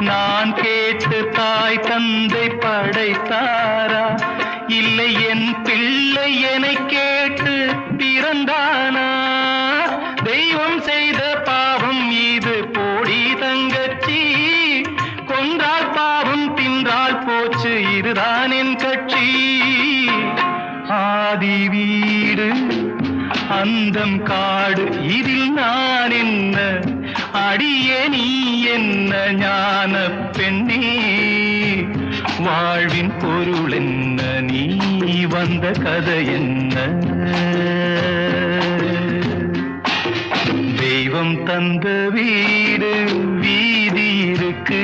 நான் கேட்டு தாய் தந்தை படைத்தாரா? இல்லை என் பிள்ளை என்னை கேட்டு பிறந்தானா? தெய்வம் செய்த பாவம் இது போடி தங்கச்சி, கொன்றால் பாவம் தின்றால் போச்சு இதுதான் என் கட்சி. ஆதி வீடு அந்தம் காடு இதில் நான் என்ன, அடியே நீ என்ன ஞான பெண்ணே? வாழ்வின் பொருள் என்ன, நீ வந்த கதை என்ன? தெய்வம் தந்த வீடு வீதி இருக்கு,